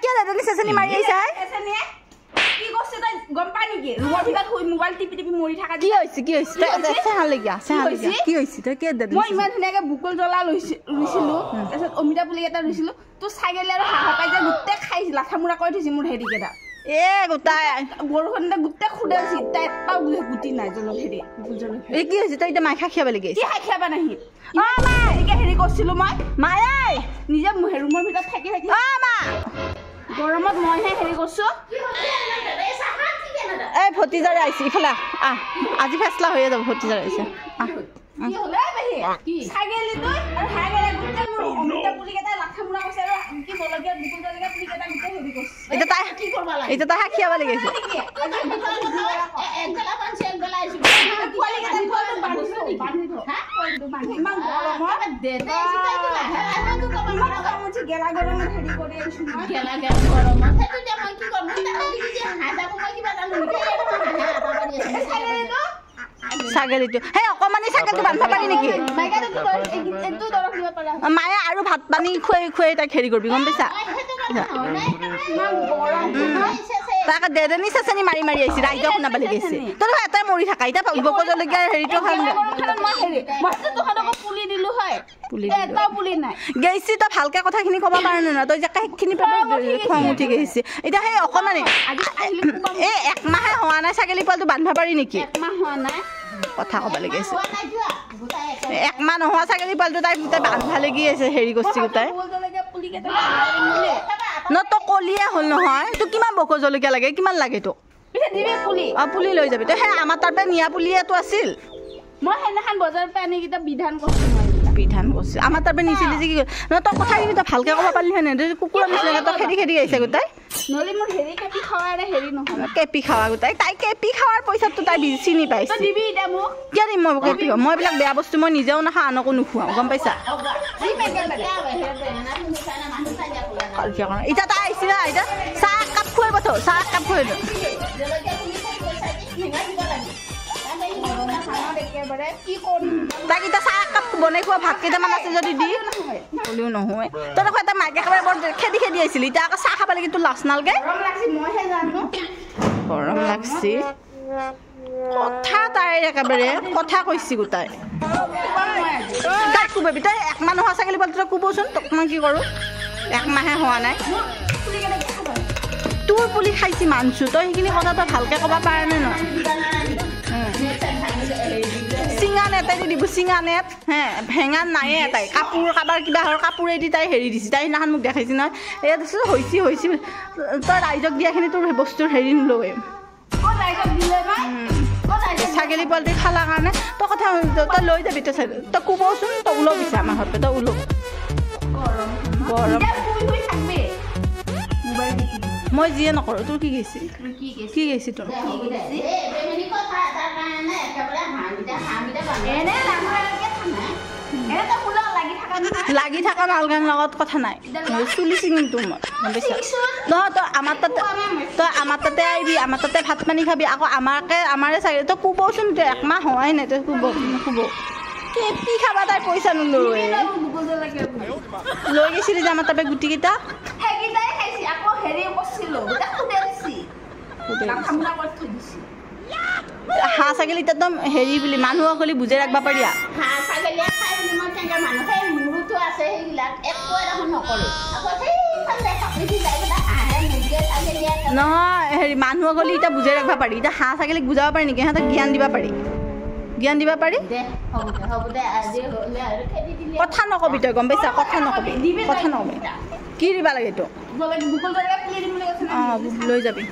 কিয় দাদানি চেচনি মাৰি আহিছা কি কৈছে তই গম পাই নেকি ৰুমৰ ভিতৰত শুই মোবাইল টিপি মৰি থাকা কি হৈছে কি হৈছে তই কিয় দাদানি মই ইমান ধুনীয়াকে বুকুল জ্বলা ৰুইছিলো তাৰপিছত অমিতা পুলি এটা ৰুইছিলো তোৰ ছাগলী আৰু হাঁহ পাই যে গোটেই খাইছিল লাঠামুৰা কৰি থৈছে মোৰ হেৰি কেইটা গোটাই বৰষুণতে গোটেই খুদাইছে এতিয়া এটাও গুটি নাই জলকীয়া এই কি হৈছে তই এতিয়া মাই খাখিয়াব লাগি কি খাখিয়াবা নাহি হেৰিকে হেৰি কৰিছিলো মই মায়াই নিজে ৰুমৰ ভিতৰত থাকি গৰমত মইহে হেৰি কৰিছো এই ভতিজাৰে আহিছে ইফালে আজি ফেচলা হৈয়ে যাব ভতিজাৰে আহিছে ছাগলীটো আৰু হাঁহ গোটেই মোৰ অমিতা পুলি কেইটা লাঠামুৰা কৰিছে আৰু কি জলকীয়া বুকুল জলকীয়া পুলি কেইটা গোটেই হেৰি কৰিছে এতিয়া তাই খাখিয়াব লাগি আছে ছাগলীটো সেই অকমানি ছাগলীটো বান্ধিব পাৰি নেকি মায়ে আৰু ভাত পানী খুৱাই তাইক হেৰি কৰিবি গম পাইছা তাকে দেদেনি চেচনি মাৰি আহিছে ৰাইজক শুনাব লাগিছে তই এটাই মৰি থাকা এতিয়া বক জলকীয়া হেৰিটো গৈছি তই ভালকে কথাখিনি ক'ব পাৰ নে তই যে সেইখিনি খং উঠি গৈছে এতিয়া সেই অকমানি এই একমাহে হোৱা নাই ছাগলী পোৱালিটো বান্ধিব পাৰি নেকি কথা ক'ব লাগি আছে একমাহ নোহোৱা ছাগলী পোৱালিটো তাই গোটেই বান্ধা লাগি আছে হেৰি কৰিছে গোটাই তই কলিয়ে হ'ল নহয় তোক কিমান বক জলকীয়া লাগে কিমান লাগে তোক পুলি লৈ যাবি তই সেই আমাৰ তাৰ পৰা নিয়া পুলিয়েতো আছিল মই সেইদিনাখন বজাৰৰ পৰা আনি কিটা বিধান কৰিছো আমাৰ তাৰ পৰা নিছিলি যে কি তই কথাখিনি তই ভালকে ক'ব পাৰিলি হয় নাই কুকুৰৰ নিচিনাকে তই খেদি আহিছে গোটাই নহ'লে মোৰ হেৰি কেপি খাৱাৰে হেৰি নহয় কেপি খাৱা গোটাই তাই কেপি খাৱাৰ পইচাটো তাই চিনি পাইছে দিবি এতিয়া মোক কিয় দিম মই কেপি খাওঁ মই এইবিলাক বেয়া বস্তু মই নিজেও নাখাওঁ আনকো নোখোৱাওঁ গম পাইছা এতিয়া তাই আহিছিল এতিয়া চাহ একাপ খুৱাই পঠাও চাহ একাপ খুৱাই দিওঁ তাইক এতিয়া চাহ একাপ বনাই খোৱা ভাত কেইটামান আছে যদি দি হ'লেও নহয় তই দেখোন এটা মাইকে একেবাৰে বৰ খেদি আহিছিলি এতিয়া আকৌ চাহ খাব লাগে তোৰ লাজ নালাগে গৰম লাগছি কথা তাই একেবাৰে কথা কৈছি গোটাই তাইক কোবাবি তই একমাহ নোহোৱা ছাগলী পোৱালিটো তই কোবচোন তোক মই কি কৰোঁ একমাহে হোৱা নাই তোৰ পুলি খাইছি মানছো তই সেইখিনি কথা তই ভালকে ক'ব পাৰ নে নহয় চিঙা নেটাই দিব চিঙা নেট ভেঙা নায়ে তাই কাপোৰ কাৰোবাৰ কিবা কাপোৰেদি তাই হেৰি দিছে তাই সেইদিনাখন মোক দেখাইছে নহয় এয়া দেখিছোঁ হৈছে তই ৰাইজক দিয়াখিনি তোৰ বস্তুৰ হেৰি নলয় ছাগলী পোৱালিটো খালা কাৰণে তই কথা তই লৈ যাবি তই কোবচোন তই ওলবিছে আমাৰ ঘৰতে তই ওলব গৰম মই যিয়ে নকৰোঁ তোৰ কি গৈছে তোৰ লাগি থকা মালগান লগত কথা নাই চুলি চিঙিম তোৰ মই গম পাইছা নহয় তই আমাৰ তাতে আহিবি আমাৰ তাতে ভাত পানী খাবি আকৌ আমাৰে চাগে তই কোবচোন তই একমাহ হোৱাই নাই তই কোব কেপি খাবা তাই পইচা নলৈ লৈ গৈছিলি যে আমাৰ তাতে গুটিকেইটা হাঁহ ছাগলী একদম হেৰি বুলি মানুহক বুলি বুজাই ৰাখিব পাৰি নহয় হেৰি মানুহক হ'লে এতিয়া বুজাই ৰাখিব পাৰি এতিয়া হাঁহ ছাগলীক বুজাব পাৰি নেকি সিহঁতক জ্ঞান দিব পাৰি কথা নকবি তই গম পাইছা কথা নকবি কি দিব লাগে তোক লৈ যাবি